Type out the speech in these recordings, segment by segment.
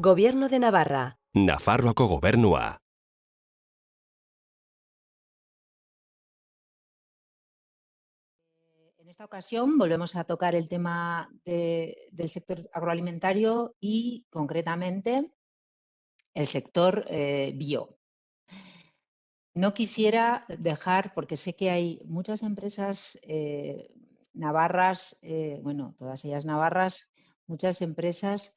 Gobierno de Navarra. Nafarroako gobernua. En esta ocasión volvemos a tocar el tema del sector agroalimentario y concretamente el sector bio. No quisiera dejar, porque sé que hay muchas empresas navarras, bueno, todas ellas navarras, muchas empresas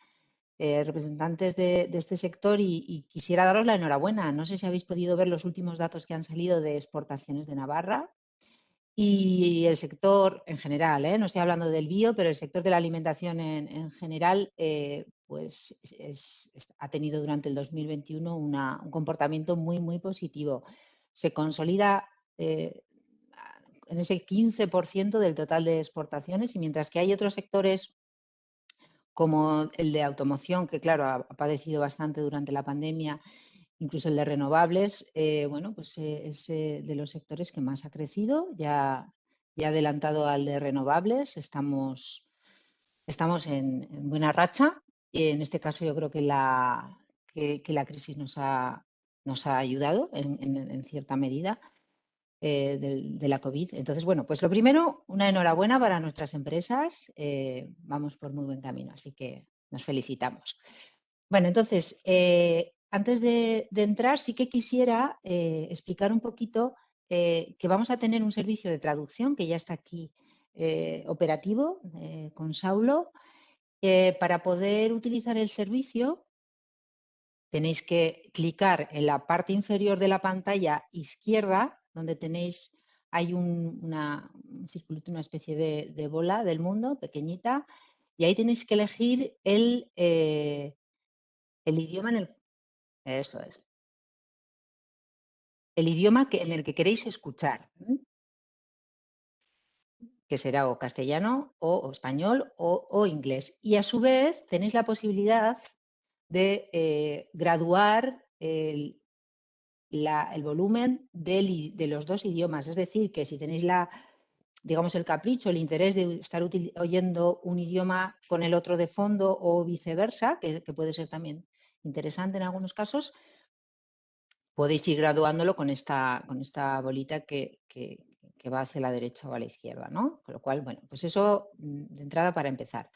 representantes de este sector y quisiera daros la enhorabuena. No sé si habéis podido ver los últimos datos que han salido de exportaciones de Navarra. Y el sector en general, no estoy hablando del bio, pero el sector de la alimentación en general, pues ha tenido durante el 2021 un comportamiento muy, muy positivo. Se consolida en ese 15% del total de exportaciones y mientras que hay otros sectores como el de automoción, que claro, ha padecido bastante durante la pandemia, incluso el de renovables, bueno, pues es de los sectores que más ha crecido, ya adelantado al de renovables, estamos en buena racha y en este caso yo creo que la crisis nos ha ayudado en cierta medida de la COVID. Entonces, bueno, pues lo primero, una enhorabuena para nuestras empresas, vamos por muy buen camino, así que nos felicitamos. Bueno, entonces, antes de entrar, sí que quisiera explicar un poquito que vamos a tener un servicio de traducción que ya está aquí operativo con Saulo. Para poder utilizar el servicio, tenéis que clicar en la parte inferior de la pantalla izquierda, donde hay un circulito, una especie de bola del mundo pequeñita, y ahí tenéis que elegir el idioma eso es. El idioma en el que queréis escuchar, que será o castellano o español o inglés. Y a su vez tenéis la posibilidad de graduar el volumen de los dos idiomas. Es decir, que si tenéis digamos, el capricho, el interés de estar oyendo un idioma con el otro de fondo o viceversa, que puede ser también interesante en algunos casos, podéis ir graduándolo con esta bolita que va hacia la derecha o a la izquierda, ¿no? Con lo cual, bueno, pues eso de entrada para empezar.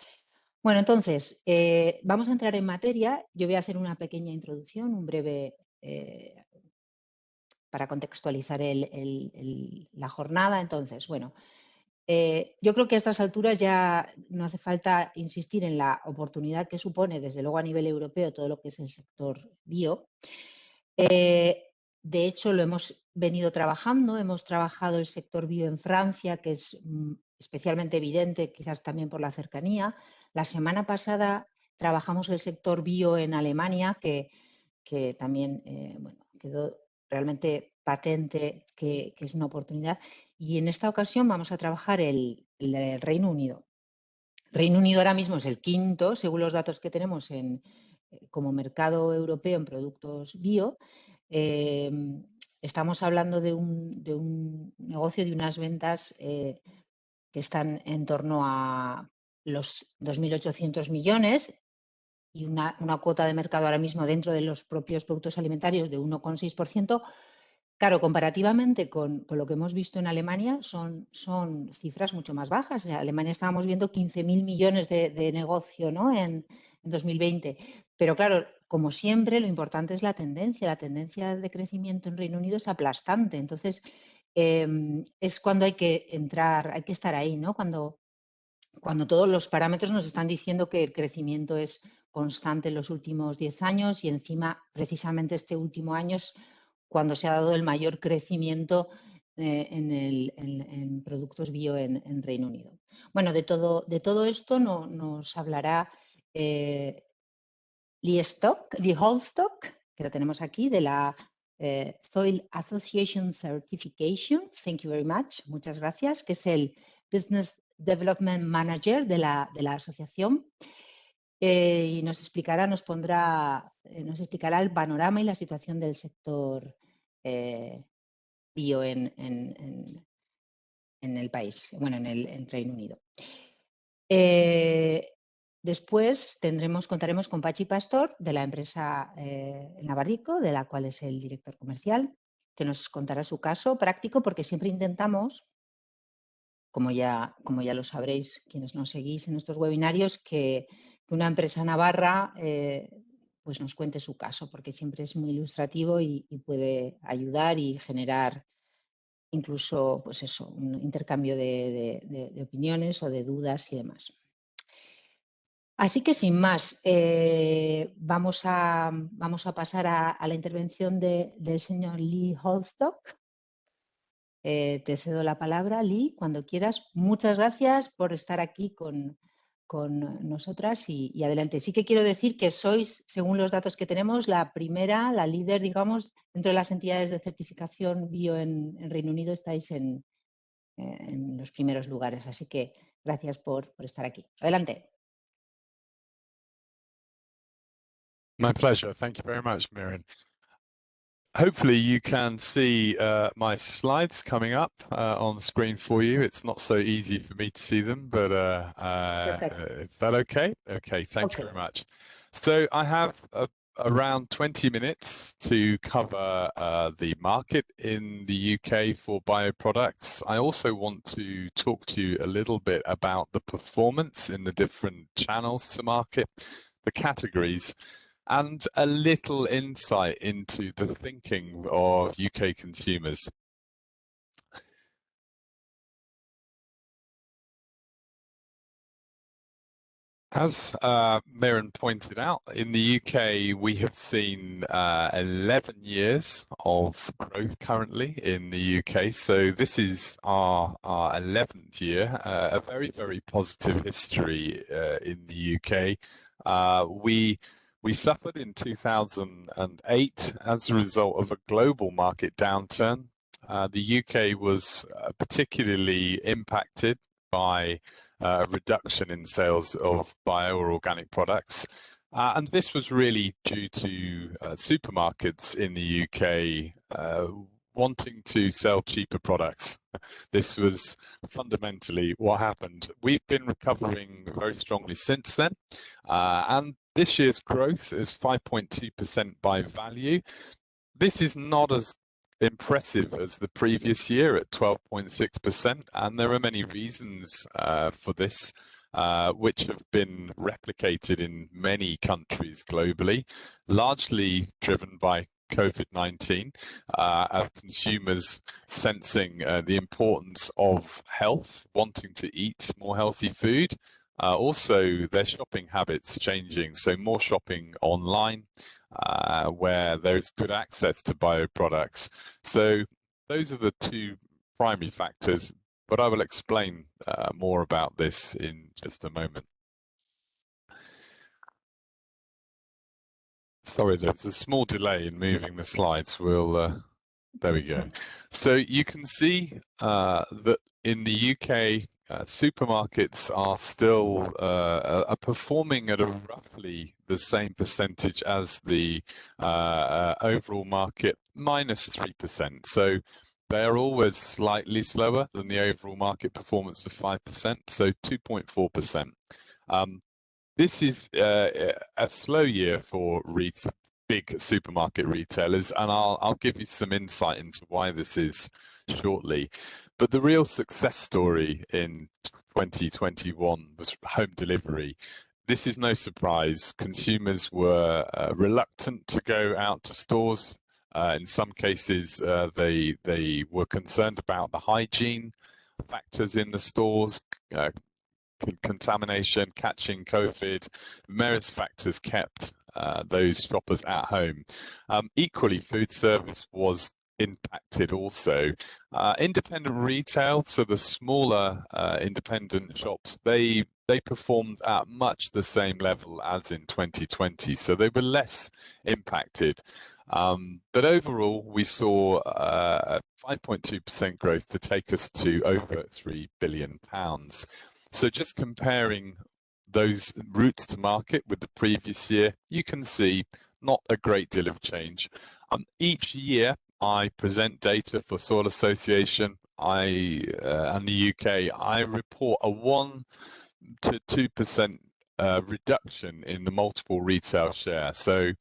Bueno, entonces, vamos a entrar en materia. Yo voy a hacer una pequeña introducción, un breve, para contextualizar la jornada. Entonces, bueno, yo creo que a estas alturas ya no hace falta insistir en la oportunidad que supone, desde luego a nivel europeo, todo lo que es el sector bio. De hecho, lo hemos venido trabajando. Hemos trabajado el sector bio en Francia, que es especialmente evidente, quizás también por la cercanía. La semana pasada trabajamos el sector bio en Alemania, que también bueno, quedó realmente patente que es una oportunidad. Y en esta ocasión vamos a trabajar el Reino Unido. Reino Unido ahora mismo es el quinto, según los datos que tenemos como mercado europeo en productos bio. Estamos hablando de un negocio, de unas ventas que están en torno a los 2.800 millones y una cuota de mercado ahora mismo dentro de los propios productos alimentarios de 1,6%. Claro, comparativamente con lo que hemos visto en Alemania, son cifras mucho más bajas. En Alemania estábamos viendo 15.000 millones de negocio, ¿no? en 2020. Pero claro, como siempre, lo importante es la tendencia. La tendencia de crecimiento en Reino Unido es aplastante. Entonces, es cuando hay que entrar, hay que estar ahí, ¿no? Cuando todos los parámetros nos están diciendo que el crecimiento es constante en los últimos 10 años y encima, precisamente este último año es cuando se ha dado el mayor crecimiento en productos bio en Reino Unido. Bueno, de todo esto nos hablará Lee Holdstock, que lo tenemos aquí, de la Soil Association Certification. Thank you very much. Muchas gracias, que es el Business Development Manager de la asociación. Y nos explicará el panorama y la situación del sector bio en el país, bueno, en Reino Unido. Después contaremos con Patxi Pastor de la empresa El Navarrico, de la cual es el director comercial, que nos contará su caso práctico, porque siempre intentamos, como ya lo sabréis quienes nos seguís en estos webinarios, que una empresa navarra pues nos cuente su caso, porque siempre es muy ilustrativo y puede ayudar y generar incluso pues eso, un intercambio de opiniones o de dudas y demás. Así que sin más, vamos a pasar a la intervención del señor Lee Holdstock. Te cedo la palabra, Lee, cuando quieras. Muchas gracias por estar aquí con nosotras y adelante. Sí que quiero decir que sois, según los datos que tenemos, la líder, digamos, dentro de las entidades de certificación bio en Reino Unido, estáis en los primeros lugares. Así que gracias por estar aquí. Adelante. My pleasure. Thank you very much, Miriam. Hopefully you can see my slides coming up on the screen for you. It's not so easy for me to see them, but is that okay? Okay, thank you very much. So I have around 20 minutes to cover the market in the UK for bioproducts. I also want to talk to you a little bit about the performance in the different channels to market, the categories, and a little insight into the thinking of UK consumers. As Miriam pointed out, in the UK, we have seen 11 years of growth currently in the UK. So this is our 11th year, a very, very positive history in the UK. We suffered in 2008 as a result of a global market downturn. The UK was particularly impacted by a reduction in sales of bio or organic products. And this was really due to supermarkets in the UK wanting to sell cheaper products. This was fundamentally what happened. We've been recovering very strongly since then. And this year's growth is 5.2% by value. This is not as impressive as the previous year at 12.6%, and there are many reasons for this, which have been replicated in many countries globally, largely driven by COVID-19, of consumers sensing the importance of health, wanting to eat more healthy food. Also, their shopping habits changing, so more shopping online, where there's good access to bioproducts. So those are the two primary factors, but I will explain more about this in just a moment. Sorry, there's a small delay in moving the slides. There we go. So you can see that in the UK, supermarkets are still performing at a roughly the same percentage as the overall market, minus 3%. So they are always slightly slower than the overall market performance of 5%, so 2.4%. This is a slow year for big supermarket retailers, and I'll give you some insight into why this is shortly. But the real success story in 2021 was home delivery. This is no surprise. Consumers were reluctant to go out to stores. In some cases, they were concerned about the hygiene factors in the stores, contamination, catching COVID. Various factors kept those shoppers at home. Equally, food service was impacted also. Independent retail, so the smaller independent shops, they performed at much the same level as in 2020, so they were less impacted. But overall, we saw 5.2% growth to take us to over £3 billion. So just comparing those routes to market with the previous year, you can see not a great deal of change. Each year, I present data for Soil Association and the UK. I report a 1 to 2% reduction in the multiple retail share. So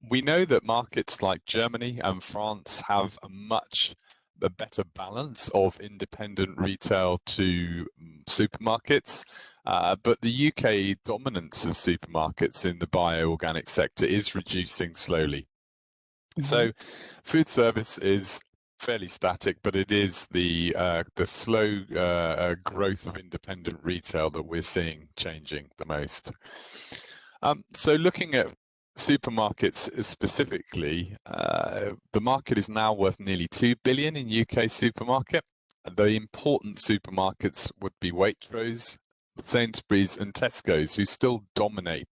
we know that markets like Germany and France have a better balance of independent retail to supermarkets, but the UK dominance of supermarkets in the bioorganic sector is reducing slowly. So food service is fairly static, but it is the slow growth of independent retail that we're seeing changing the most. So looking at supermarkets specifically, the market is now worth nearly 2 billion in UK supermarket. The important supermarkets would be Waitrose, Sainsbury's and Tesco's, who still dominate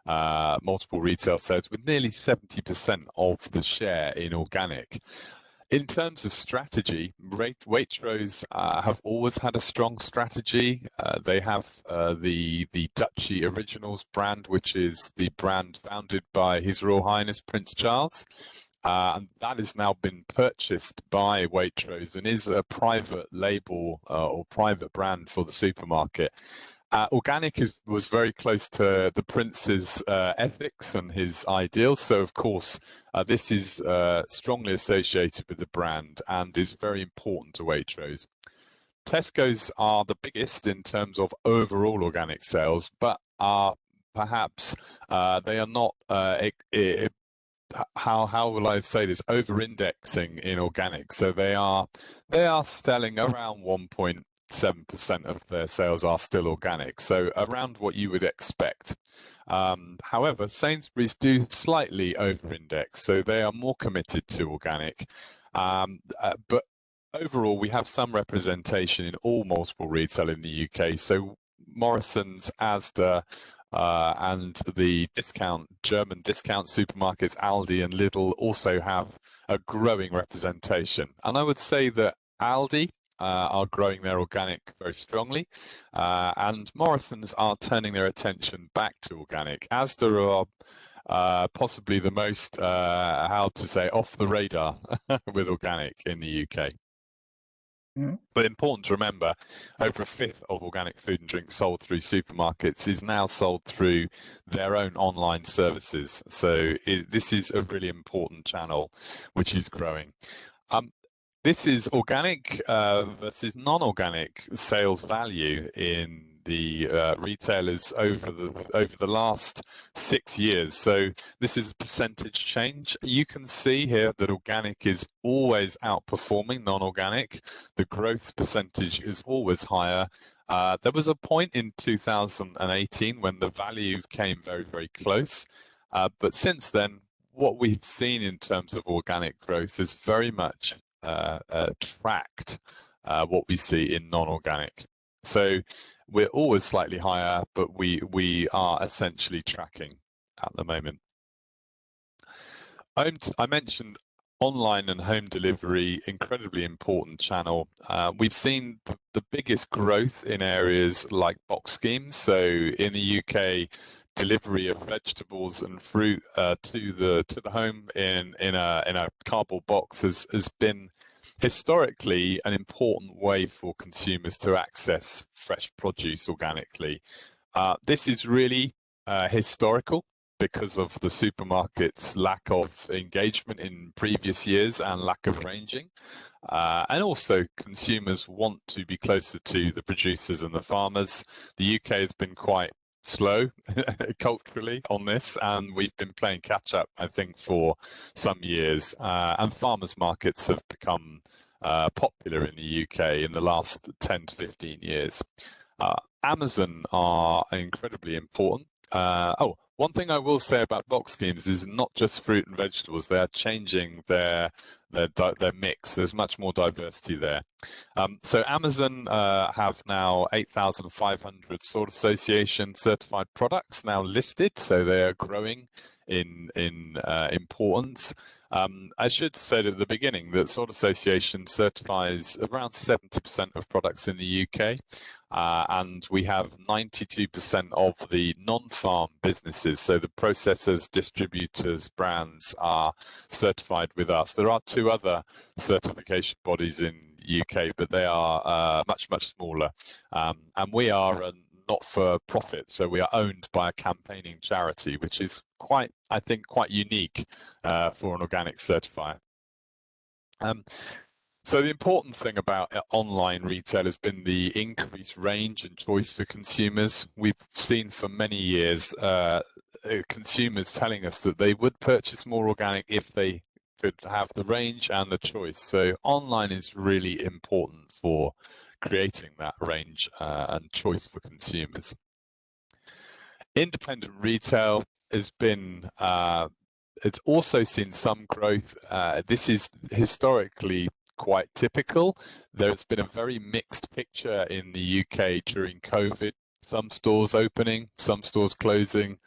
multiple retail sales with nearly 70% of the share in organic. In terms of strategy, Waitrose have always had a strong strategy. They have the Duchy Originals brand, which is the brand founded by His Royal Highness Prince Charles. And that has now been purchased by Waitrose and is a private label or private brand for the supermarket. Organic was very close to the Prince's ethics and his ideals. So, of course, this is strongly associated with the brand and is very important to Waitrose. Tesco's are the biggest in terms of overall organic sales, but are perhaps they are not how will I say this, over-indexing in organic. So they are selling around 1.7% of their sales are still organic, so around what you would expect. However, Sainsbury's do slightly over-index, so they are more committed to organic. But overall, we have some representation in all multiple retail in the UK. So Morrison's, Asda, and the German discount supermarkets, Aldi and Lidl, also have a growing representation. And I would say that Aldi are growing their organic very strongly, and Morrison's are turning their attention back to organic. Asda are possibly the most, off the radar with organic in the UK. But important to remember, over a fifth of organic food and drink sold through supermarkets is now sold through their own online services. So this is a really important channel, which is growing. This is organic versus non-organic sales value in the retailers over the last 6 years. So this is a percentage change. You can see here that organic is always outperforming non-organic. The growth percentage is always higher. There was a point in 2018 when the value came very, very close. But since then, what we've seen in terms of organic growth is very much tracked what we see in non-organic. So we're always slightly higher, but we are essentially tracking at the moment. I mentioned online and home delivery, incredibly important channel. We've seen the biggest growth in areas like box schemes. So in the UK, delivery of vegetables and fruit to the home in a cardboard box has been historically an important way for consumers to access fresh produce organically. This is really historical because of the supermarket's lack of engagement in previous years and lack of ranging. And also consumers want to be closer to the producers and the farmers. The UK has been quite slow culturally on this, and we've been playing catch up, I think, for some years. And farmers markets have become popular in the UK in the last 10 to 15 years. Amazon are incredibly important. One thing I will say about box schemes is not just fruit and vegetables. They are changing their mix. There's much more diversity there. So Amazon have now 8,500 Sort Association certified products now listed. So they are growing in importance. I should say at the beginning that Sort Association certifies around 70% of products in the UK. And we have 92% of the non-farm businesses, so the processors, distributors, brands are certified with us. There are 2 other certification bodies in the UK, but they are much, much smaller. And we are a not for profit, so we are owned by a campaigning charity, which is quite, I think, quite unique for an organic certifier. So the important thing about online retail has been the increased range and choice for consumers. We've seen for many years consumers telling us that they would purchase more organic if they could have the range and the choice. So online is really important for creating that range and choice for consumers. Independent retail has been it's also seen some growth. This is historically quite typical. There's been a very mixed picture in the UK during COVID. Some stores opening, some stores closing.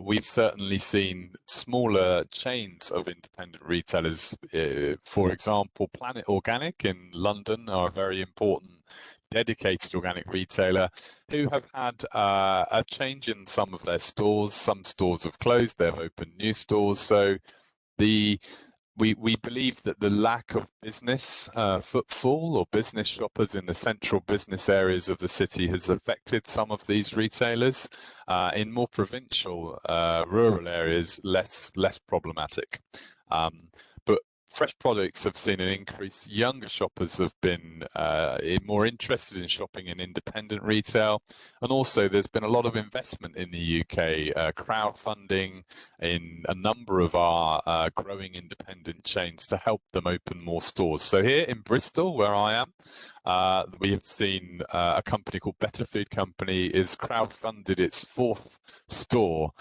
We've certainly seen smaller chains of independent retailers. For example, Planet Organic in London are a very important dedicated organic retailer who have had a change in some of their stores. Some stores have closed, they've opened new stores. So we believe that the lack of business footfall or business shoppers in the central business areas of the city has affected some of these retailers. In more provincial, rural areas, less problematic. But fresh products have seen an increase. Younger shoppers have been more interested in shopping in independent retail. And also there's been a lot of investment in the UK, crowdfunding in a number of our growing independent chains to help them open more stores. So here in Bristol, where I am, we have seen a company called Better Food Company is crowdfunded its 4th store,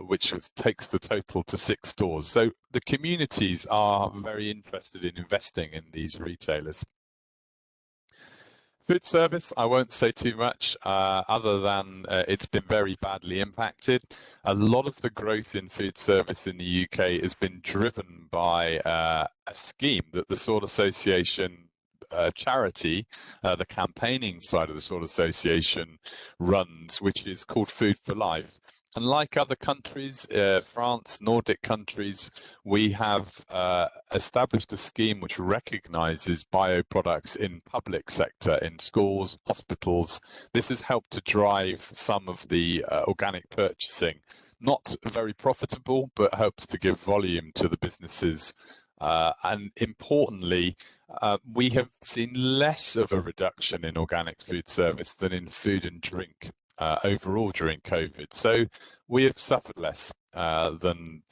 which takes the total to 6 stores. So the communities are very interested in investing in these retailers. Food service, I won't say too much other than it's been very badly impacted. A lot of the growth in food service in the UK has been driven by a scheme that the Sword Association charity, the campaigning side of the Sword Association runs, which is called Food for Life. And like other countries, France, Nordic countries, we have established a scheme which recognises bioproducts in public sector, in schools, hospitals. This has helped to drive some of the organic purchasing. Not very profitable, but helps to give volume to the businesses. And importantly, we have seen less of a reduction in organic food service than in food and drink overall during COVID. So we have suffered less than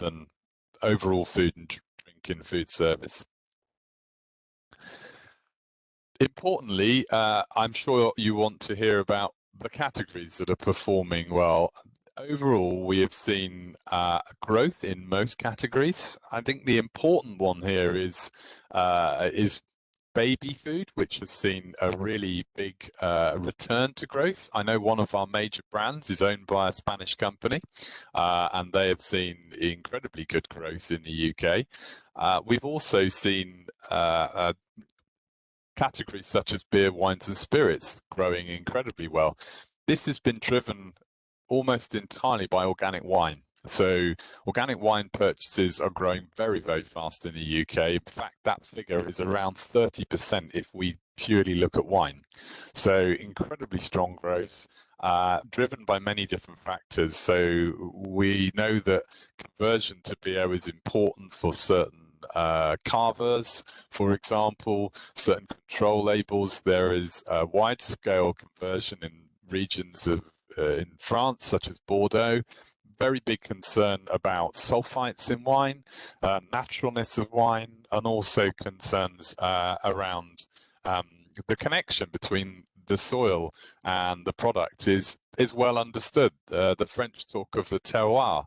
overall food and drink in food service. Importantly, I'm sure you want to hear about the categories that are performing well. Overall, we have seen growth in most categories. I think the important one here is baby food, which has seen a really big return to growth. I know one of our major brands is owned by a Spanish company, and they have seen incredibly good growth in the UK. We've also seen categories such as beer, wines and spirits growing incredibly well. This has been driven almost entirely by organic wine. So organic wine purchases are growing very, very fast in the UK. In fact, that figure is around 30% if we purely look at wine. So incredibly strong growth, driven by many different factors. So we know that conversion to BO is important for certain carvers, for example, certain control labels. There is a wide-scale conversion in regions of in France, such as Bordeaux. Very big concern about sulfites in wine, naturalness of wine, and also concerns around the connection between the soil and the product is well understood. The French talk of the terroir.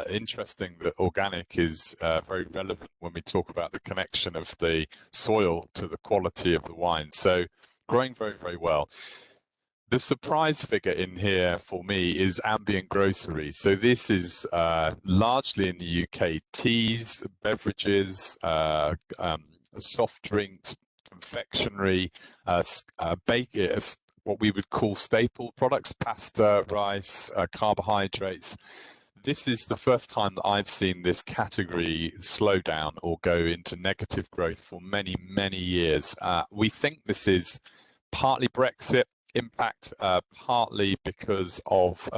Interesting that organic is very relevant when we talk about the connection of the soil to the quality of the wine. So growing very, very well. The surprise figure in here for me is Ambient Groceries. So this is largely in the UK, teas, beverages, soft drinks, confectionery, what we would call staple products, pasta, rice, carbohydrates. This is the first time that I've seen this category slow down or go into negative growth for many, many years. We think this is partly Brexit, impact partly because of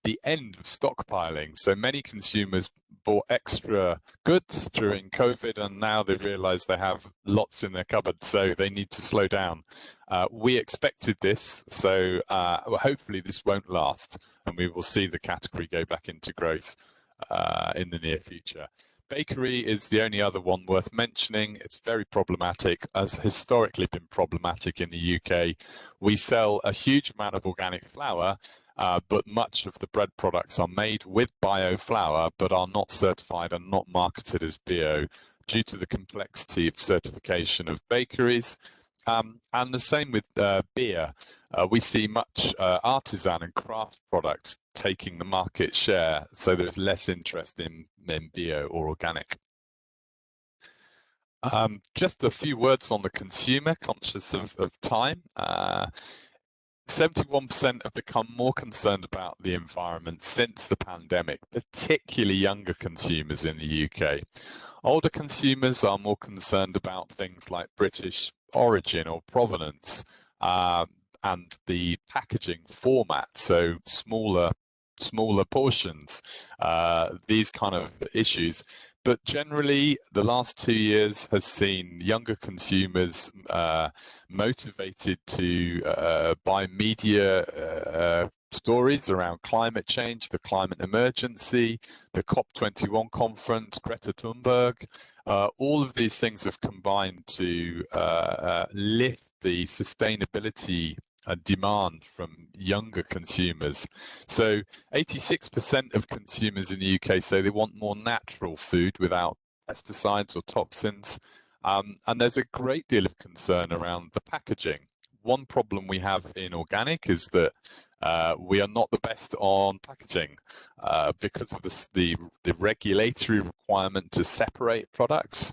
the end of stockpiling. So many consumers bought extra goods during COVID, and now they've realized they have lots in their cupboard, so they need to slow down. We expected this, so hopefully this won't last, and we will see the category go back into growth in the near future. Bakery is the only other one worth mentioning. It's very problematic, has historically been problematic in the UK. We sell a huge amount of organic flour, but much of the bread products are made with bio flour, but are not certified and not marketed as bio due to the complexity of certification of bakeries. And the same with beer. We see much artisan and craft products taking the market share, so there's less interest in bio or organic. Just a few words on the consumer, conscious of time. 71% have become more concerned about the environment since the pandemic, particularly younger consumers in the UK. Older consumers are more concerned about things like British origin or provenance and the packaging format, so smaller portions, these kind of issues. But generally, the last 2 years has seen younger consumers motivated to buy media stories around climate change, the climate emergency, the COP21 conference, Greta Thunberg. All of these things have combined to lift the sustainability demand from younger consumers. So 86% of consumers in the UK say they want more natural food without pesticides or toxins. And there's a great deal of concern around the packaging. One problem we have in organic is that we are not the best on packaging because of the regulatory requirement to separate products.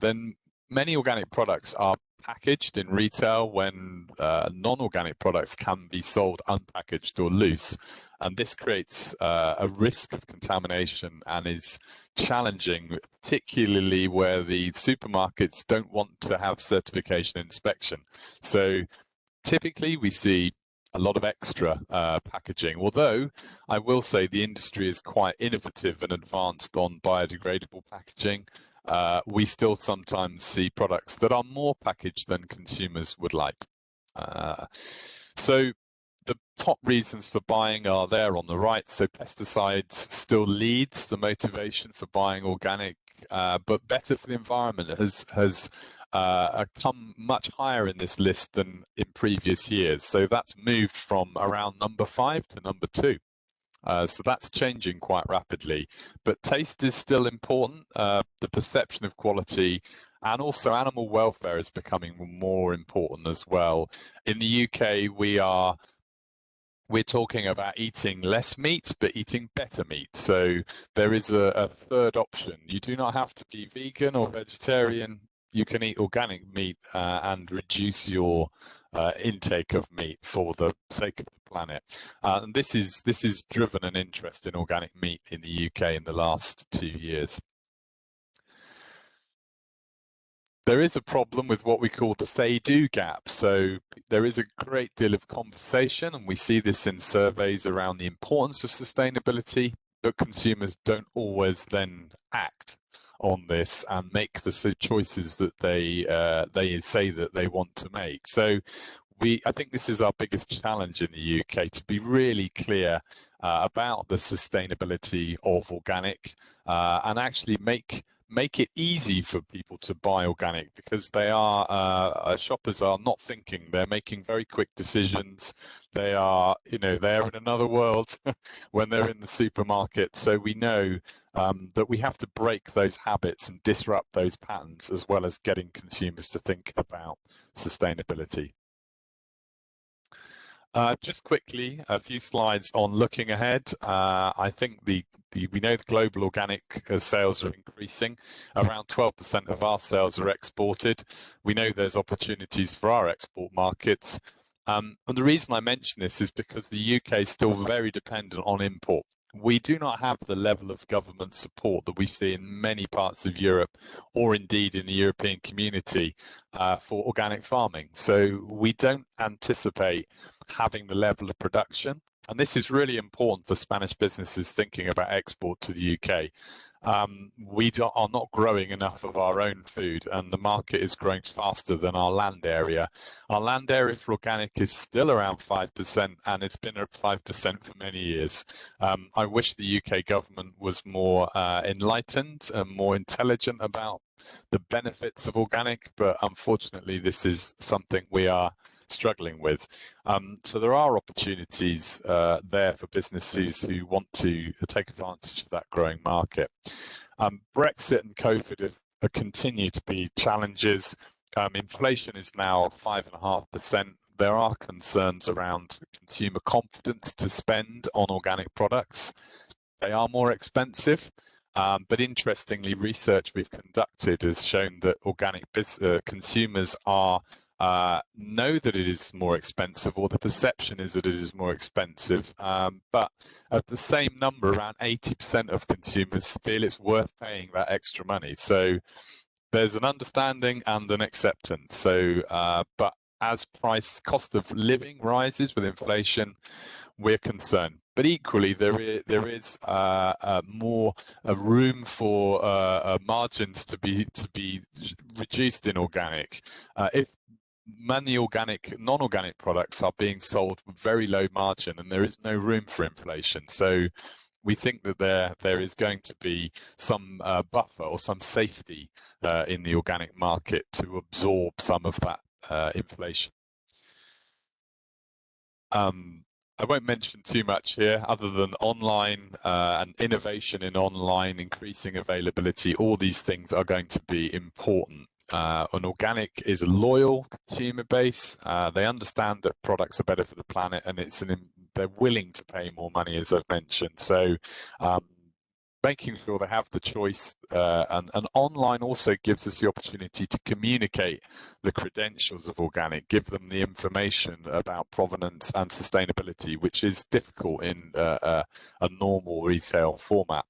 Then many organic products are packaged in retail when non-organic products can be sold unpackaged or loose, and this creates a risk of contamination and is challenging, particularly where the supermarkets don't want to have certification inspection. So typically we see a lot of extra packaging, although I will say the industry is quite innovative and advanced on biodegradable packaging. We still sometimes see products that are more packaged than consumers would like. So the top reasons for buying are there on the right. So pesticides still leads the motivation for buying organic, but better for the environment has come much higher in this list than in previous years. So that's moved from around number 5 to number 2. So that's changing quite rapidly, but taste is still important. The perception of quality and also animal welfare is becoming more important as well. In the UK, we're talking about eating less meat, but eating better meat. So there is a third option. You do not have to be vegan or vegetarian. You can eat organic meat and reduce your intake of meat for the sake of the planet. And this is driven an interest in organic meat in the UK in the last 2 years. There is a problem with what we call the say-do gap. So there is a great deal of conversation, and we see this in surveys around the importance of sustainability, but consumers don't always then act on this and make the choices that they say that they want to make. So I think this is our biggest challenge in the UK, to be really clear about the sustainability of organic and actually make it easy for people to buy organic, because they are shoppers are not thinking, they're making very quick decisions. They are, they're in another world when they're in the supermarket. So we know that we have to break those habits and disrupt those patterns, as well as getting consumers to think about sustainability. Just quickly, a few slides on looking ahead. I think we know the global organic sales are increasing. Around 12% of our sales are exported. We know there's opportunities for our export markets. And the reason I mention this is because the UK is still very dependent on import. we do not have the level of government support that we see in many parts of Europe, or indeed in the European community, for organic farming. So we don't anticipate having the level of production. And this is really important for Spanish businesses thinking about export to the UK. We are not growing enough of our own food, and the market is growing faster than our land area. Our land area for organic is still around 5%, and it's been at 5% for many years. I wish the UK government was more enlightened and more intelligent about the benefits of organic, but unfortunately this is something we are struggling with. So there are opportunities there for businesses who want to take advantage of that growing market. Brexit and COVID have continued to be challenges. Inflation is now 5.5%. There are concerns around consumer confidence to spend on organic products. They are more expensive. But interestingly, research we've conducted has shown that organic consumers know that it is more expensive, or the perception is that it is more expensive. But at the same number, around 80% of consumers feel it's worth paying that extra money. So there's an understanding and an acceptance. So, but as cost of living rises with inflation, we're concerned. But equally, there is more room for margins to be reduced in organic. If many non-organic products are being sold with very low margin, and there is no room for inflation. So we think that there is going to be some buffer or some safety in the organic market to absorb some of that inflation. I won't mention too much here other than online and innovation in online, increasing availability. All these things are going to be important. An organic is a loyal consumer base. They understand that products are better for the planet, and they're willing to pay more money, as I've mentioned. So making sure they have the choice, and online also gives us the opportunity to communicate the credentials of organic, give them the information about provenance and sustainability, which is difficult in a normal retail format.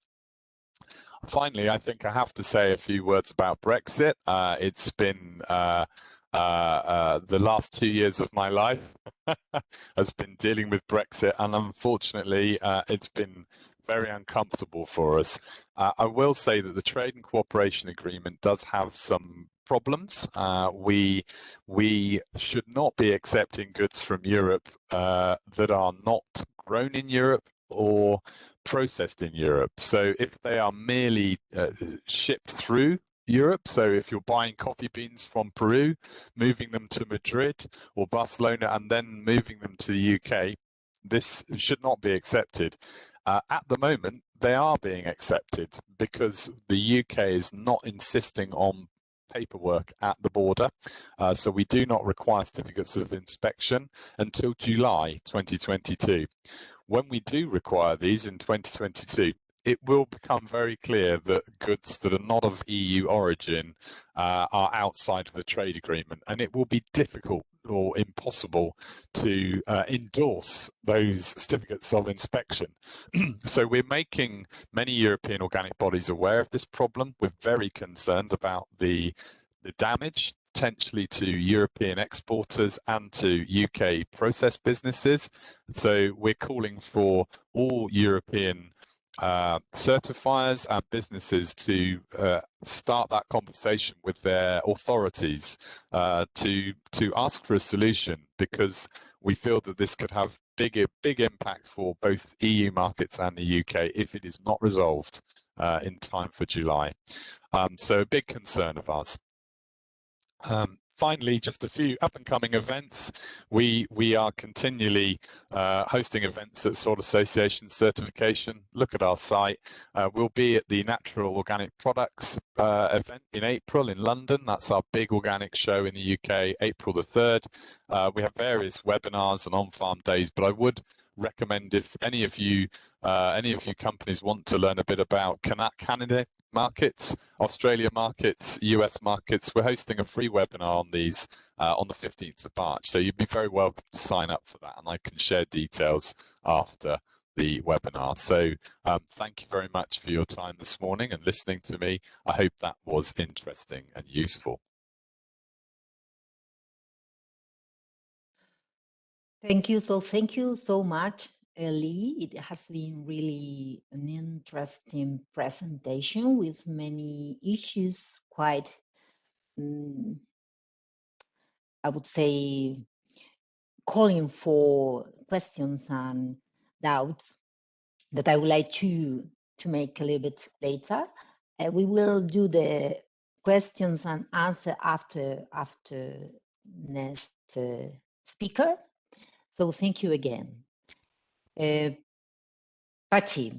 Finally, I think I have to say a few words about Brexit. It's been the last 2 years of my life has been dealing with Brexit, and unfortunately, it's been very uncomfortable for us. I will say that the Trade and Cooperation Agreement does have some problems. We should not be accepting goods from Europe that are not grown in Europe or processed in Europe. So if they are merely shipped through Europe, so if you're buying coffee beans from Peru, moving them to Madrid or Barcelona and then moving them to the UK, this should not be accepted. At the moment, they are being accepted because the UK is not insisting on paperwork at the border. So we do not require certificates of inspection until July 2022. When we do require these in 2022, it will become very clear that goods that are not of EU origin are outside of the trade agreement, and it will be difficult or impossible to endorse those certificates of inspection. So we're making many European organic bodies aware of this problem. We're very concerned about the damage potentially to European exporters and to UK processed businesses. So we're calling for all European certifiers and businesses to start that conversation with their authorities to ask for a solution, because we feel that this could have big impact for both EU markets and the UK if it is not resolved in time for July. So a big concern of ours. Finally, just a few up-and-coming events. We are continually hosting events at Soil Association certification. Look at our site. We'll be at the Natural Organic Products event in April in London. That's our big organic show in the UK, April the 3rd. We have various webinars and on-farm days, but I would recommend, if any of you companies want to learn a bit about Canada markets, Australia markets, US markets, we're hosting a free webinar on these on the 15th of March. So you'd be very welcome to sign up for that, and I can share details after the webinar. So thank you very much for your time this morning and listening to me. I hope that was interesting and useful. Thank you so much, Lee. It has been really an interesting presentation with many issues, quite, I would say, calling for questions and doubts that I would like to make a little bit later. We will do the questions and answer after next speaker. So thank you again. Patxi.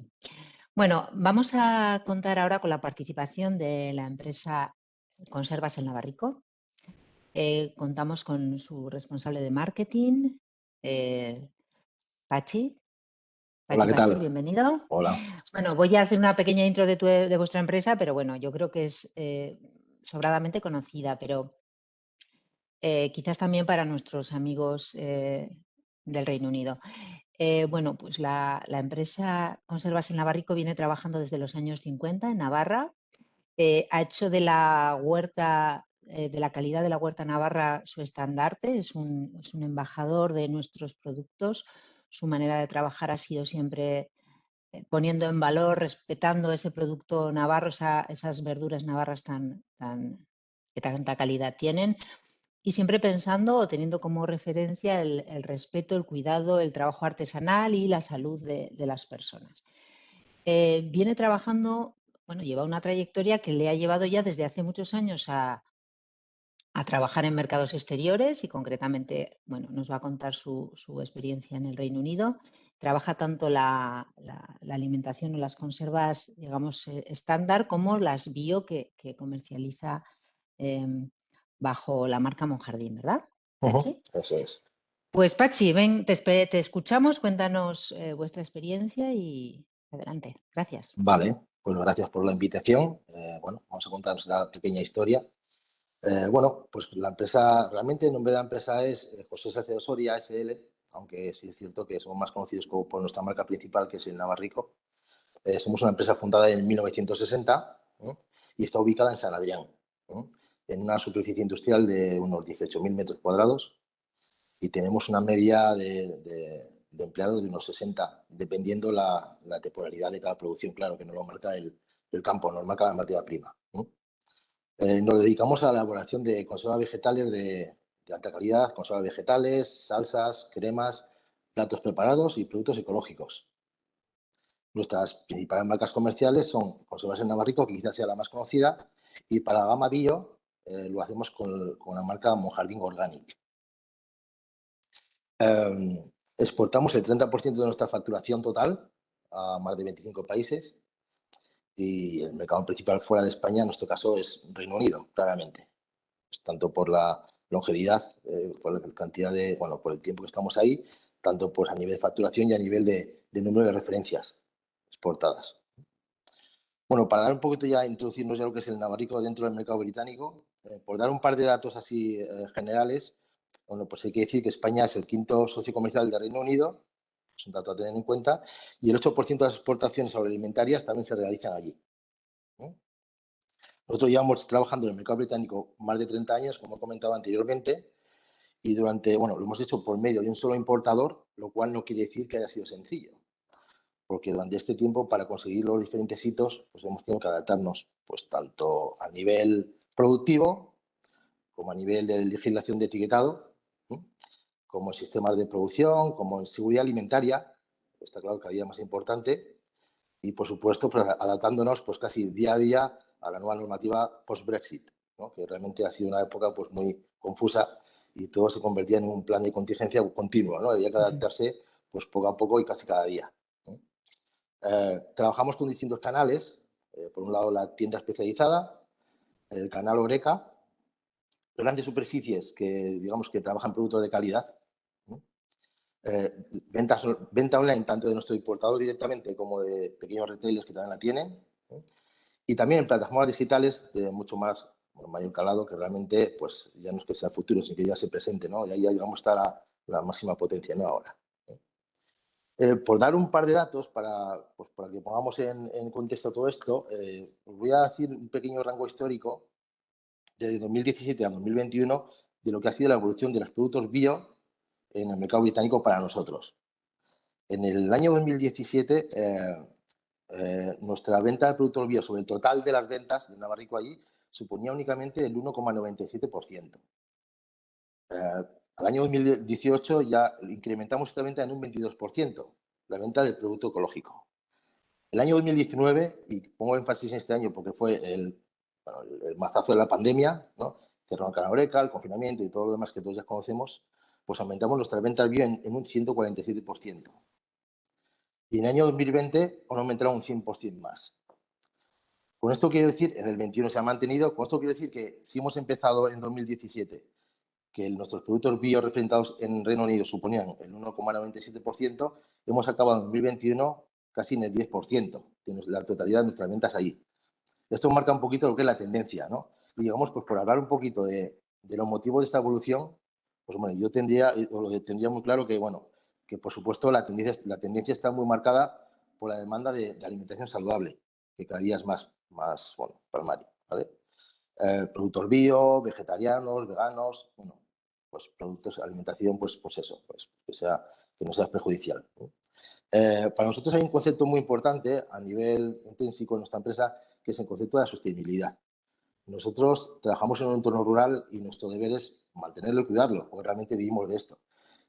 Bueno, vamos a contar ahora con la participación de la empresa Conservas El Navarrico. Contamos con su responsable de marketing, Patxi. Hola, ¿qué Pastor, tal? bienvenido. Hola. Bueno, voy a hacer una pequeña intro de vuestra empresa, pero bueno, yo creo que es sobradamente conocida, pero quizás también para nuestros amigos del Reino Unido. Bueno, pues la empresa Conservas El Navarrico viene trabajando desde los años 50 en Navarra. Ha hecho de la huerta, de la calidad de la huerta navarra su estandarte, es un embajador de nuestros productos. Su manera de trabajar ha sido siempre poniendo en valor, respetando ese producto navarro, esas verduras navarras que tanta calidad tienen, y siempre pensando o teniendo como referencia el respeto, el cuidado, el trabajo artesanal y la salud de las personas. Viene trabajando, bueno, lleva una trayectoria que le ha llevado ya desde hace muchos años a trabajar en mercados exteriores y concretamente, bueno, nos va a contar su experiencia en el Reino Unido. Trabaja tanto la alimentación o las conservas, digamos, estándar como las bio que comercializa bajo la marca Monjardín, ¿verdad, Patxi? Eso es. Pues Patxi, ven, te escuchamos, cuéntanos vuestra experiencia y adelante. Gracias. Vale, pues gracias por la invitación. Bueno, vamos a contar nuestra pequeña historia. Bueno, pues la empresa, realmente el nombre de la empresa es José Salcedo Soria S.L, aunque sí es cierto que somos más conocidos por nuestra marca principal, que es el Navarrico. Somos una empresa fundada en 1960 y está ubicada en San Adrián, en una superficie industrial de unos 18.000 metros cuadrados y tenemos una media de empleados de unos 60, dependiendo la temporalidad de cada producción, claro, que no lo marca el campo, nos marca la materia prima. Nos dedicamos a la elaboración de conservas vegetales de alta calidad, conservas vegetales, salsas, cremas, platos preparados y productos ecológicos. Nuestras principales marcas comerciales son Conservas El Navarrico, que quizás sea la más conocida, y para la gama bio lo hacemos con la marca Monjardín Organic. Exportamos el 30% de nuestra facturación total a más de 25 países y el mercado principal fuera de España, en nuestro caso, es Reino Unido, claramente. Pues tanto por la longevidad, por la cantidad de, bueno, por el tiempo que estamos ahí, tanto pues a nivel de facturación y a nivel de número de referencias exportadas. Bueno, para dar un poquito ya, introducirnos ya lo que es el Navarrico dentro del mercado británico, por dar un par de datos así generales, bueno, pues hay que decir que España es el quinto socio comercial del Reino Unido, es un dato a tener en cuenta, y el 8% de las exportaciones agroalimentarias también se realizan allí. Nosotros llevamos trabajando en el mercado británico más de 30 años, como he comentado anteriormente, y lo hemos hecho por medio de un solo importador, lo cual no quiere decir que haya sido sencillo, porque durante este tiempo, para conseguir los diferentes hitos, pues hemos tenido que adaptarnos, pues tanto a nivel productivo, como a nivel de legislación de etiquetado, como en sistemas de producción, como en seguridad alimentaria, está claro que cada día más importante, y por supuesto pues, adaptándonos pues casi día a día a la nueva normativa post-Brexit, ¿no? Que realmente ha sido una época pues muy confusa y todo se convertía en un plan de contingencia continuo, ¿no? Había que adaptarse pues poco a poco y casi cada día. Trabajamos con distintos canales, por un lado la tienda especializada, el canal Oreca, grandes superficies que digamos que trabajan productos de calidad, ¿no? Venta online tanto de nuestro importador directamente como de pequeños retailers que también la tienen, ¿no? Y también en plataformas digitales de mucho más, mayor calado, que realmente pues ya no es que sea el futuro, sino que ya se presente, ¿no? Y ahí ya llegamos hasta la máxima potencia, ¿no? Ahora. Por dar un par de datos para que pongamos en contexto todo esto, os voy a decir un pequeño rango histórico desde 2017 a 2021 de lo que ha sido la evolución de los productos bio en el mercado británico para nosotros. En el año 2017, nuestra venta de productos bio sobre el total de las ventas de Navarrico allí suponía únicamente el 1,97%. Al año 2018 ya incrementamos esta venta en un 22%, la venta del producto ecológico. El año 2019, y pongo énfasis en este año porque fue el mazazo de la pandemia, ¿no? Cerró la Canabreca, el confinamiento y todo lo demás que todos ya conocemos, pues aumentamos nuestras ventas bio en un 147%. Y en el año 2020 han aumentado un 100% más. Con esto quiero decir, en el 21 se ha mantenido, con esto quiero decir que si hemos empezado en 2017, que nuestros productos bio representados en Reino Unido suponían el 1,97%, hemos acabado en 2021 casi en el 10%, de la totalidad de nuestras ventas allí. Esto marca un poquito lo que es la tendencia, ¿no? Y digamos, pues por hablar un poquito de los motivos de esta evolución, pues bueno, yo tendría muy claro que, bueno, que por supuesto la tendencia está muy marcada por la demanda de alimentación saludable, que cada día es más bueno, palmaria, ¿vale? Productos bio, vegetarianos, veganos, bueno, pues productos de alimentación, pues eso, pues que no sea perjudicial, ¿no? Para nosotros hay un concepto muy importante a nivel intrínseco en nuestra empresa, que es el concepto de la sostenibilidad. Nosotros trabajamos en un entorno rural y nuestro deber es mantenerlo y cuidarlo, porque realmente vivimos de esto.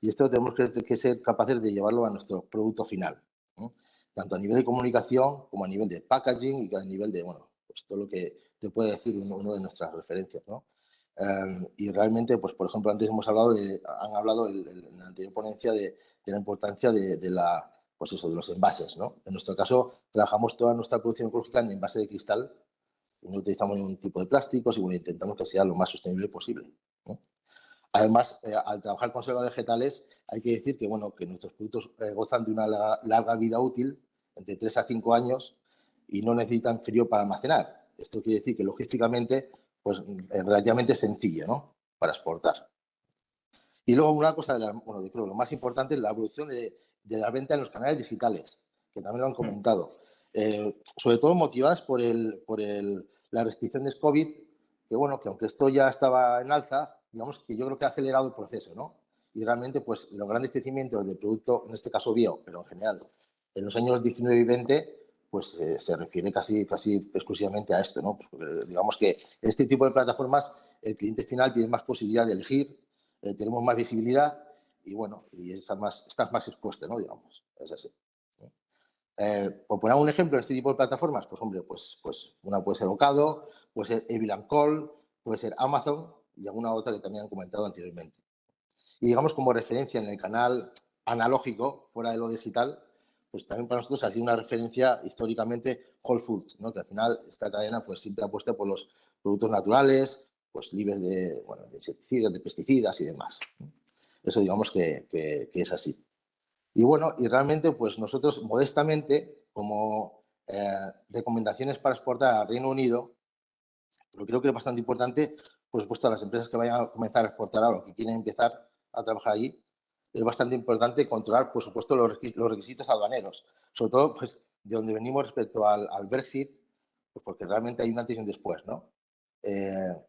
Y esto tenemos que ser capaces de llevarlo a nuestro producto final, ¿no? Tanto a nivel de comunicación como a nivel de packaging y a nivel de, bueno, pues todo lo que te puede decir uno de nuestras referencias, ¿no? Y realmente, pues por ejemplo, antes han hablado en la anterior ponencia de la importancia de los envases, ¿no? En nuestro caso, trabajamos toda nuestra producción ecológica en envase de cristal, no utilizamos ningún tipo de plásticos y bueno, intentamos que sea lo más sostenible posible, ¿no? Además, al trabajar conservas vegetales, hay que decir que, bueno, que nuestros productos gozan de una larga vida útil, entre 3 a 5 años, y no necesitan frío para almacenar. Esto quiere decir que logísticamente pues, es relativamente sencillo, ¿no?, para exportar. Y luego una cosa, bueno, yo creo lo más importante es la evolución de la venta en los canales digitales, que también lo han comentado. Sobre todo motivadas por las restricciones COVID, que bueno, que aunque esto ya estaba en alza, digamos que yo creo que ha acelerado el proceso, ¿no? Y realmente, pues, los grandes crecimientos del producto, en este caso bio, pero en general, en los años 19 y 20, pues se refiere casi exclusivamente a esto, ¿no? Pues, porque, digamos que este tipo de plataformas, el cliente final tiene más posibilidad de elegir, tenemos más visibilidad y, bueno, y estás más expuesto, ¿no? Digamos, es así. Por poner un ejemplo de este tipo de plataformas, pues hombre, pues una puede ser Ocado, puede ser Evil & Call, puede ser Amazon y alguna otra que también han comentado anteriormente. Y digamos como referencia en el canal analógico, fuera de lo digital, pues también para nosotros ha sido una referencia históricamente Whole Foods, ¿no? Que al final esta cadena pues siempre apuesta por los productos naturales, pues libres de insecticidas, de pesticidas y demás, ¿no? Eso digamos que es así. Y bueno, y realmente pues nosotros modestamente, como recomendaciones para exportar al Reino Unido, pero creo que es bastante importante, por supuesto, a las empresas que vayan a comenzar a exportar ahora o que quieren empezar a trabajar allí, es bastante importante controlar, por supuesto, los requisitos aduaneros, sobre todo pues de donde venimos respecto al Brexit, pues porque realmente hay un antes y un después, ¿no?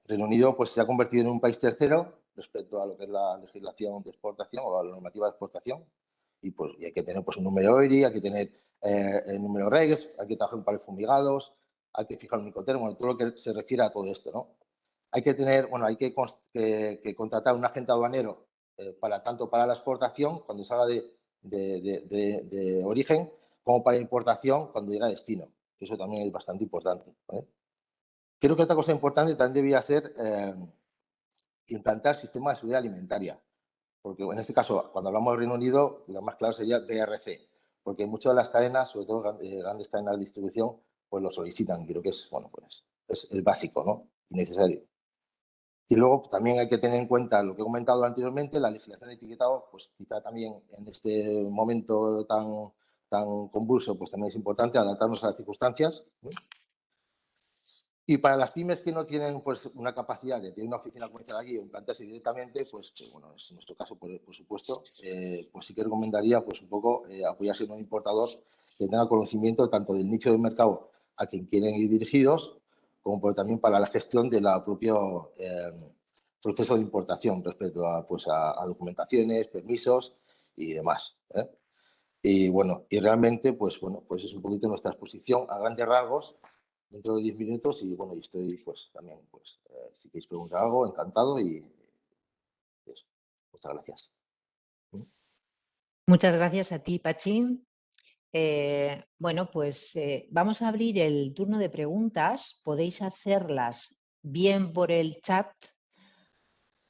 Reino Unido pues se ha convertido en un país tercero respecto a lo que es la legislación de exportación o a la normativa de exportación, y hay que tener pues un número OIRI, hay que tener el número REGS, hay que trabajar para fumigados, hay que fijar un Incoterm, todo lo que se refiere a todo esto, ¿no? Hay que tener, bueno, hay que contratar un agente aduanero tanto para la exportación, cuando salga de origen, como para importación cuando llega a destino. Eso también es bastante importante, ¿vale? Creo que otra cosa importante también debía ser implantar sistemas de seguridad alimentaria, porque en este caso, cuando hablamos del Reino Unido, lo más claro sería BRC, porque muchas de las cadenas, sobre todo grandes cadenas de distribución, pues lo solicitan. Creo que es, bueno, pues es el básico, ¿no?, y necesario. Y luego también hay que tener en cuenta lo que he comentado anteriormente, la legislación de etiquetado, pues quizá también en este momento tan convulso, pues también es importante adaptarnos a las circunstancias, ¿no? Y para las pymes que no tienen pues, una capacidad de tener una oficina comercial aquí o implantarse directamente, pues que bueno, es nuestro caso, por supuesto, pues sí que recomendaría pues, un poco apoyarse en un importador que tenga conocimiento tanto del nicho de mercado a quien quieren ir dirigidos, como también para la gestión del propio proceso de importación respecto a, pues, a documentaciones, permisos y demás. Y bueno, y realmente, pues bueno, pues es un poquito nuestra exposición a grandes rasgos dentro de 10 minutos y bueno, y estoy pues también, pues si queréis preguntar algo, encantado y eso. Muchas gracias. Muchas gracias a ti, Patxi. Bueno, pues vamos a abrir el turno de preguntas. Podéis hacerlas bien por el chat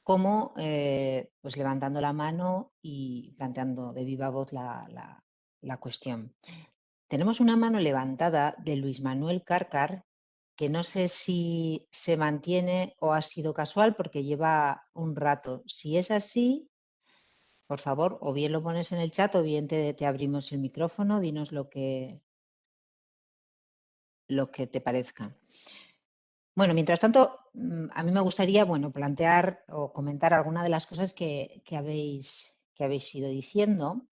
como pues levantando la mano y planteando de viva voz la cuestión. Tenemos una mano levantada de Luis Manuel Cárcar, que no sé si se mantiene o ha sido casual porque lleva un rato. Si es así, por favor, o bien lo pones en el chat o bien te abrimos el micrófono, dinos lo que te parezca. Bueno, mientras tanto, a mí me gustaría plantear o comentar algunas de las cosas que habéis ido diciendo.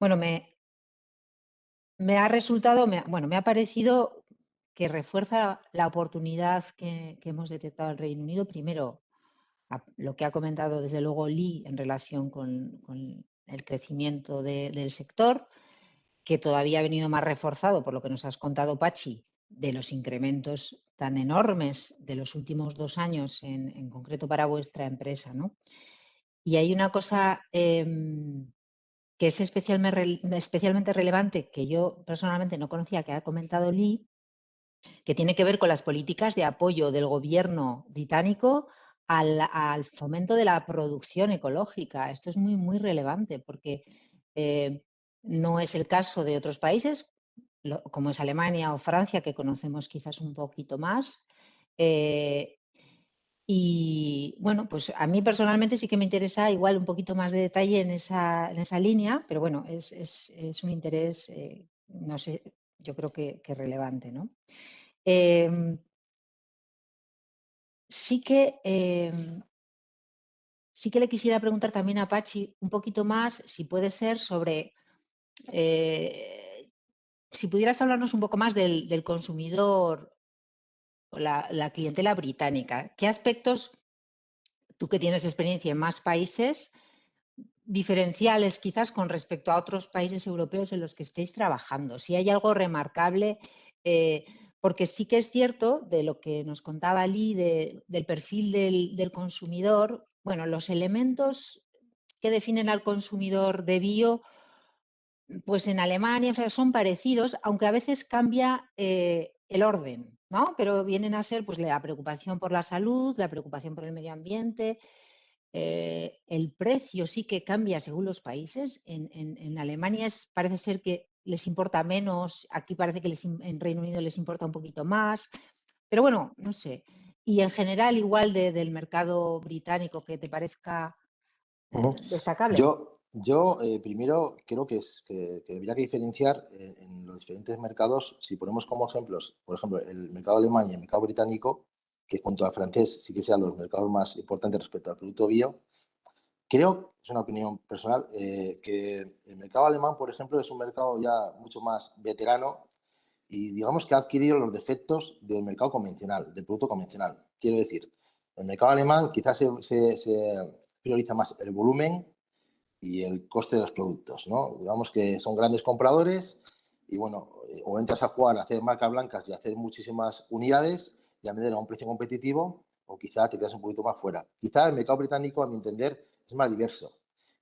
Bueno, me ha resultado, me ha parecido que refuerza la oportunidad que hemos detectado en el Reino Unido. Primero, lo que ha comentado desde luego Lee en relación con el crecimiento del sector, que todavía ha venido más reforzado por lo que nos has contado, Patxi, de los incrementos tan enormes de los últimos 2 años, en concreto para vuestra empresa, ¿no? Y hay una cosa que es especialmente relevante, que yo personalmente no conocía, que ha comentado Lee, que tiene que ver con las políticas de apoyo del gobierno británico al fomento de la producción ecológica. Esto es muy, muy relevante porque no es el caso de otros países, como es Alemania o Francia, que conocemos quizás un poquito más. Y bueno, pues a mí personalmente sí que me interesa igual un poquito más de detalle en esa línea, pero bueno, es un interés, no sé, yo creo que relevante, ¿no? Sí que le quisiera preguntar también a Patxi un poquito más, si puede ser, sobre si pudieras hablarnos un poco más del consumidor o la clientela británica. ¿Qué aspectos, tú que tienes experiencia en más países, diferenciales quizás con respecto a otros países europeos en los que estéis trabajando? Si hay algo remarcable, porque sí que es cierto, de lo que nos contaba Lee, del perfil del consumidor, bueno, los elementos que definen al consumidor de bio, pues en Alemania, o sea, son parecidos, aunque a veces cambia el orden, ¿no? Pero vienen a ser pues la preocupación por la salud, la preocupación por el medio ambiente. El precio sí que cambia según los países. En Alemania parece ser que les importa menos, aquí parece que en Reino Unido les importa un poquito más, pero bueno, no sé. Y en general igual del mercado británico, que te parezca destacable. Yo primero creo que habría que diferenciar en los diferentes mercados. Si ponemos como ejemplos, por ejemplo, el mercado alemán y el mercado británico, que junto al francés sí que sean los mercados más importantes respecto al producto bio, creo, es una opinión personal, que el mercado alemán, por ejemplo, es un mercado ya mucho más veterano y digamos que ha adquirido los defectos del mercado convencional, del producto convencional. Quiero decir, el mercado alemán quizás se prioriza más el volumen y el coste de los productos, ¿no? Digamos que son grandes compradores y, bueno, o entras a jugar a hacer marcas blancas y a hacer muchísimas unidades y a vender a un precio competitivo, o quizá te quedas un poquito más fuera. Quizá el mercado británico, a mi entender, es más diverso.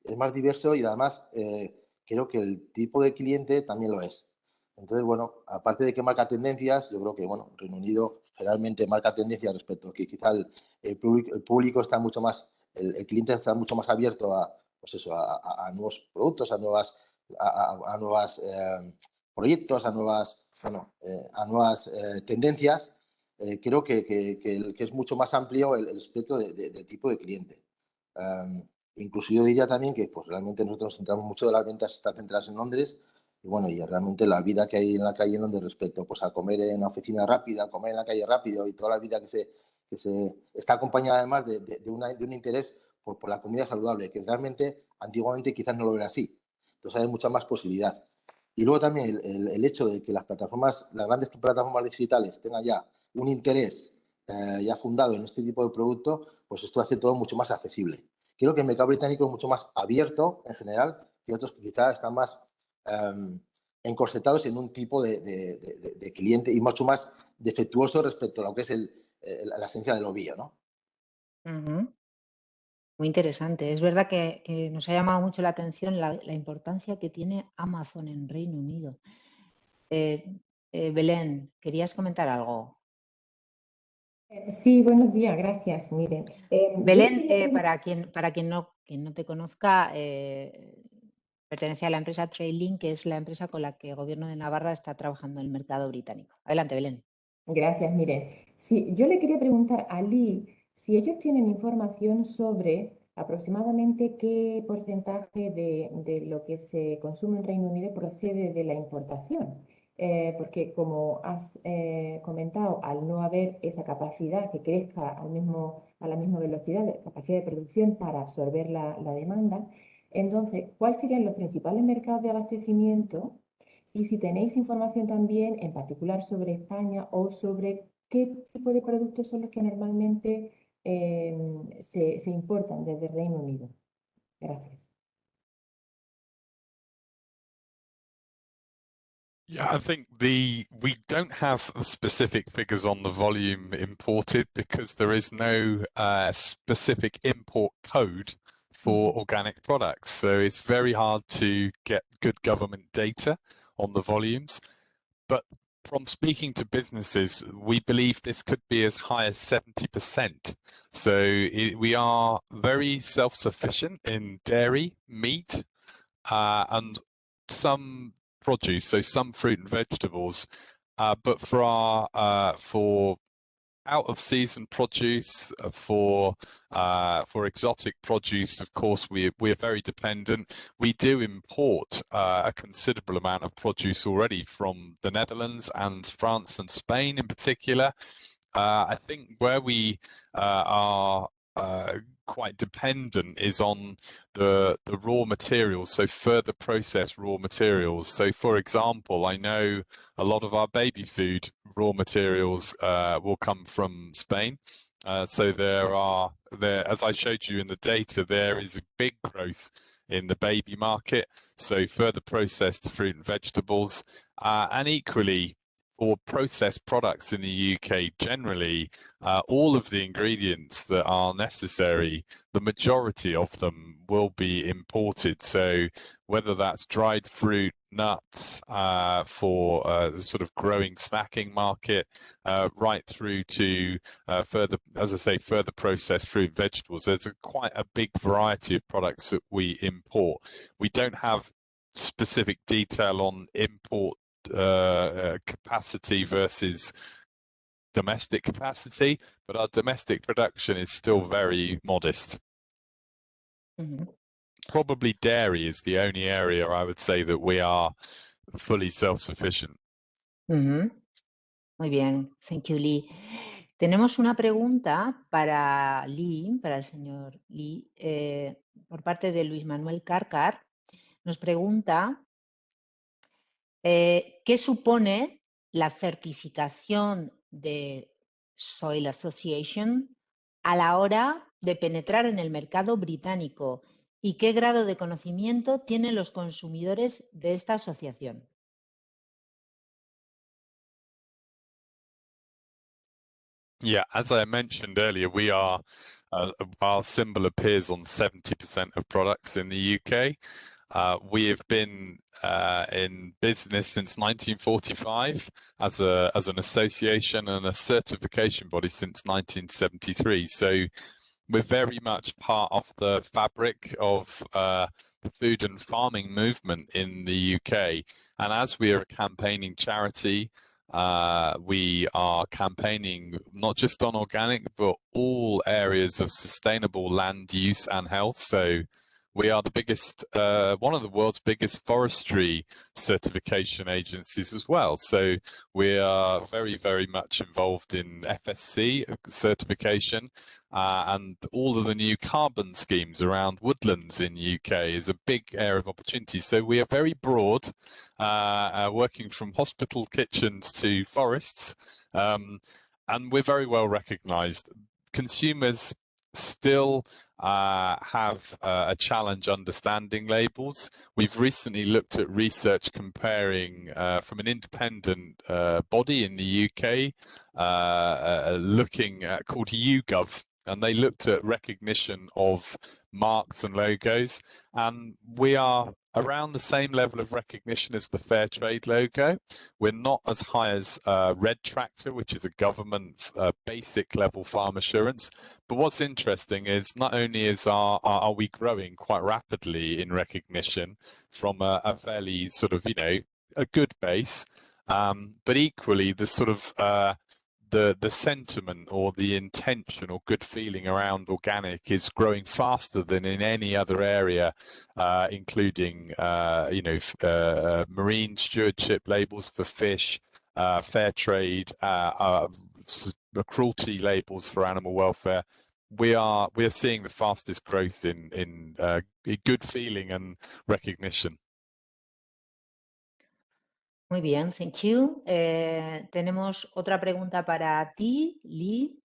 Es más diverso y además creo que el tipo de cliente también lo es. Entonces, bueno, aparte de que marca tendencias, yo creo que, bueno, Reino Unido generalmente marca tendencias respecto a que quizá el público está mucho más, el cliente está mucho más abierto a, pues eso, a nuevos productos, a nuevas proyectos, a nuevas tendencias. Creo que es mucho más amplio el espectro del tipo de cliente. Incluso yo diría también que pues, realmente nosotros nos centramos mucho de las ventas, están centradas en Londres, Y bueno, y realmente la vida que hay en la calle donde respecto pues, a comer en la oficina rápida, comer en la calle rápido y toda la vida que se está acompañada además de un interés por la comida saludable, que realmente antiguamente quizás no lo era así. Entonces hay mucha más posibilidad. Y luego también el hecho de que las grandes plataformas digitales tengan ya un interés ya fundado en este tipo de producto, pues esto hace todo mucho más accesible. Creo que el mercado británico es mucho más abierto en general que otros que quizás están más encorsetados en un tipo de cliente y mucho más defectuoso respecto a lo que es la esencia del ovillo, ¿no? Muy interesante. Es verdad que nos ha llamado mucho la atención la importancia que tiene Amazon en Reino Unido. Belén, ¿querías comentar algo? Sí, buenos días, gracias. Miren, Belén, para quien no te conozca, pertenece a la empresa Trailing, que es la empresa con la que el Gobierno de Navarra está trabajando en el mercado británico. Adelante, Belén. Gracias, miren. Sí, yo le quería preguntar a Lee si ellos tienen información sobre aproximadamente qué porcentaje de lo que se consume en Reino Unido procede de la importación. Porque como has comentado, al no haber esa capacidad que crezca a la misma velocidad, la capacidad de producción para absorber la demanda, entonces, ¿cuáles serían los principales mercados de abastecimiento? Y si tenéis información también en particular sobre España o sobre qué tipo de productos son los que normalmente se importan desde el Reino Unido. Gracias. Yeah, I think we don't have specific figures on the volume imported because there is no specific import code for organic products. So it's very hard to get good government data on the volumes. But from speaking to businesses, we believe this could be as high as 70%. So we are very self-sufficient in dairy, meat, and some produce, so some fruit and vegetables. But for out of season produce, for exotic produce, of course, we're very dependent. We do import a considerable amount of produce already from the Netherlands and France and Spain in particular. I think where we are quite dependent is on the raw materials, so further processed raw materials. So, for example, I know a lot of our baby food raw materials will come from Spain. So as I showed you in the data, there is a big growth in the baby market. So further processed fruit and vegetables, and equally for processed products in the UK generally, all of the ingredients that are necessary, the majority of them will be imported. So whether that's dried fruit, nuts for the sort of growing snacking market, right through to further processed fruit and vegetables, there's quite a big variety of products that we import. We don't have specific detail on import capacity versus domestic capacity, but our domestic production is still very modest. Probably dairy is the only area I would say that we are fully self-sufficient. Muy bien, thank you, Lee. Tenemos una pregunta para Lee, para el señor Lee, por parte de Luis Manuel Cárcar. Nos pregunta ¿qué supone la certificación de Soil Association a la hora de penetrar en el mercado británico y qué grado de conocimiento tienen los consumidores de esta asociación? Yeah, as I mentioned earlier, our symbol appears on 70% of products in the UK. We have been in business since 1945 as an association and a certification body since 1973. So we're very much part of the fabric of the food and farming movement in the UK. And as we are a campaigning charity, we are campaigning not just on organic, but all areas of sustainable land use and health. So we are the biggest, one of the world's biggest forestry certification agencies as well. So we are very, very much involved in FSC certification, and all of the new carbon schemes around woodlands in UK is a big area of opportunity. So we are very broad, working from hospital kitchens to forests, and we're very well recognised. Consumers still have a challenge understanding labels. We've recently looked at research comparing from an independent body in the UK, looking at called YouGov, and they looked at recognition of marks and logos, and we are around the same level of recognition as the Fair Trade logo. We're not as high as Red Tractor, which is a government basic level farm assurance. But what's interesting is not only are we growing quite rapidly in recognition from a fairly sort of, a good base, but equally the sort of the sentiment or the intention or good feeling around organic is growing faster than in any other area, including marine stewardship labels for fish, fair trade, cruelty labels for animal welfare. We are seeing the fastest growth in good feeling and recognition. Muy bien, thank you. Tenemos otra pregunta para ti, Lee.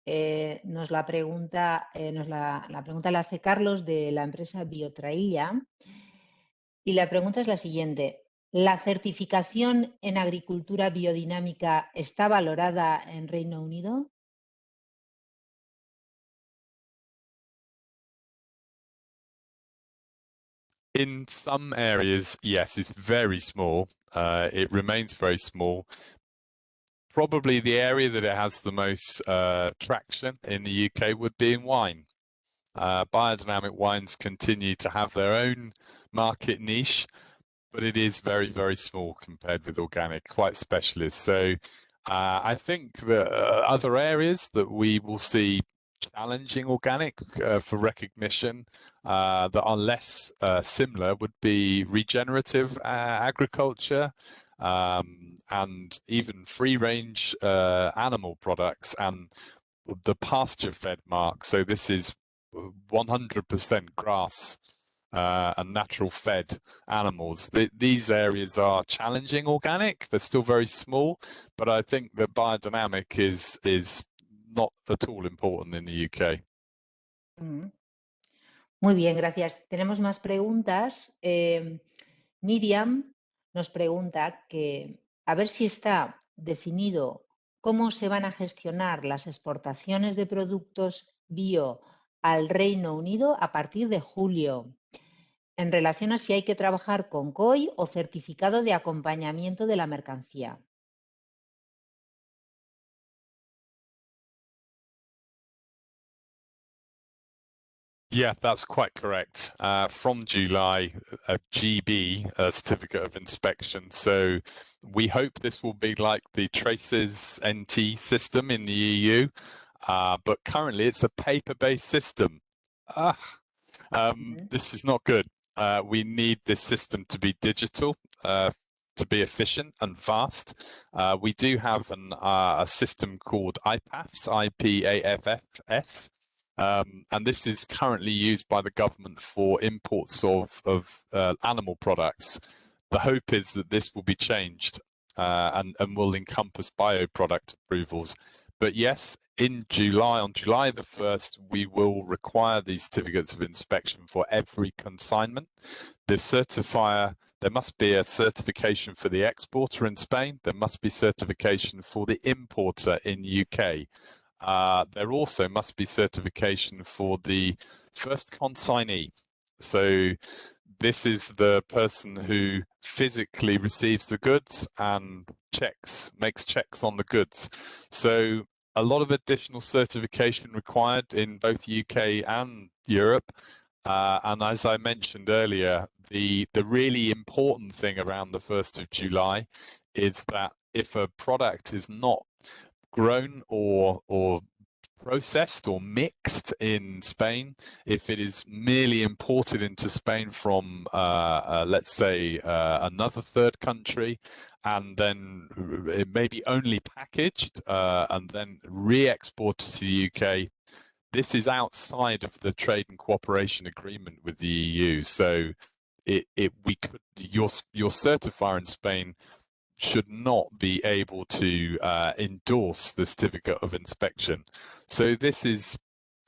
La pregunta la hace Carlos de la empresa Biotraía. Y la pregunta es la siguiente. ¿La certificación en agricultura biodinámica está valorada en Reino Unido? In some areas, yes, it's very small. It remains very small. Probably the area that it has the most traction in the UK would be in wine. Biodynamic wines continue to have their own market niche, but it is very, very small compared with organic, quite specialist. So I think the other areas that we will see challenging organic for recognition that are less similar would be regenerative agriculture, and even free-range animal products and the pasture-fed mark. So this is 100% grass and natural fed animals. These areas are challenging organic. They're still very small, but I think that biodynamic is not at all important in the UK. Muy bien, gracias. Tenemos más preguntas. Miriam nos pregunta que a ver si está definido cómo se van a gestionar las exportaciones de productos bio al Reino Unido a partir de julio, en relación a si hay que trabajar con COI o certificado de acompañamiento de la mercancía. Yeah, that's quite correct. From July, a GB, a certificate of inspection. So we hope this will be like the Traces NT system in the EU, but currently it's a paper-based system. This is not good. We need this system to be digital, to be efficient and fast. We do have a system called IPAFS, IPAFS. And this is currently used by the government for imports of animal products. The hope is that this will be changed and will encompass bioproduct approvals. But yes, on July the 1st, we will require these certificates of inspection for every consignment. The certifier, there must be a certification for the exporter in Spain. There must be certification for the importer in UK. There also must be certification for the first consignee. So this is the person who physically receives the goods and makes checks on the goods. So a lot of additional certification required in both UK and Europe. And as I mentioned earlier, the really important thing around the 1st of July is that if a product is not grown or processed or mixed in Spain, if it is merely imported into Spain from, let's say, another third country, and then it may be only packaged and then re-exported to the UK, this is outside of the trade and cooperation agreement with the EU. So your certifier in Spain should not be able to endorse the certificate of inspection. So this is,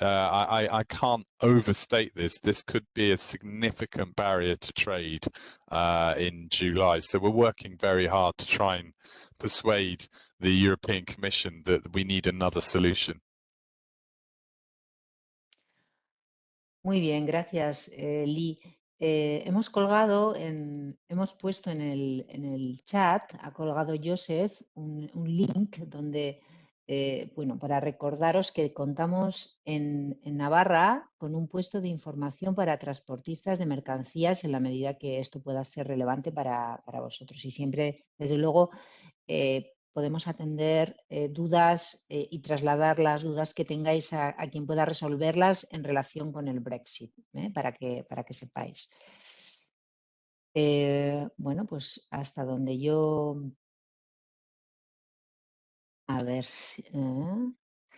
I can't overstate this. This could be a significant barrier to trade in July. So we're working very hard to try and persuade the European Commission that we need another solution. Muy bien, gracias, Lee. Hemos puesto en el chat, ha colgado Joseph un link donde, bueno, para recordaros que contamos en Navarra con un puesto de información para transportistas de mercancías en la medida que esto pueda ser relevante para vosotros. Y siempre, desde luego, podemos atender dudas y trasladar las dudas que tengáis a quien pueda resolverlas en relación con el Brexit, para que sepáis. Bueno, pues hasta donde yo... A ver si...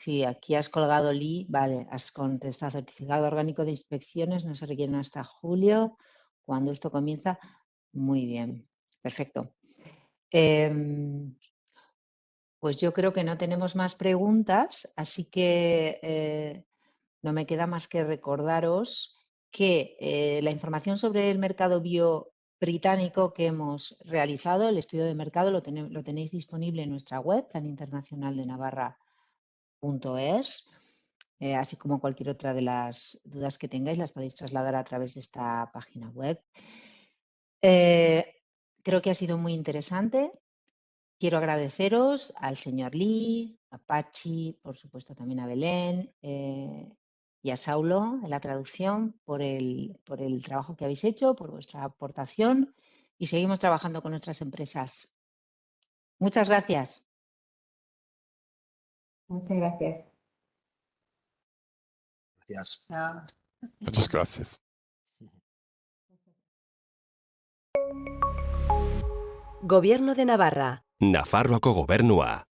Sí, aquí has colgado, Lee. Vale, has contestado certificado orgánico de inspecciones, no se requieren hasta julio. Cuando esto comienza, muy bien, perfecto. Pues yo creo que no tenemos más preguntas, así que no me queda más que recordaros que la información sobre el mercado bio británico que hemos realizado, el estudio de mercado, lo tenéis disponible en nuestra web, Plan Internacional de Navarra.es, así como cualquier otra de las dudas que tengáis las podéis trasladar a través de esta página web. Creo que ha sido muy interesante. Quiero agradeceros al señor Lee, a Patxi, por supuesto también a Belén y a Saulo en la traducción por el trabajo que habéis hecho, por vuestra aportación y seguimos trabajando con nuestras empresas. Muchas gracias. Muchas gracias. Gracias. Chao. Muchas gracias. Gobierno de Navarra. Nafarroako gobernua.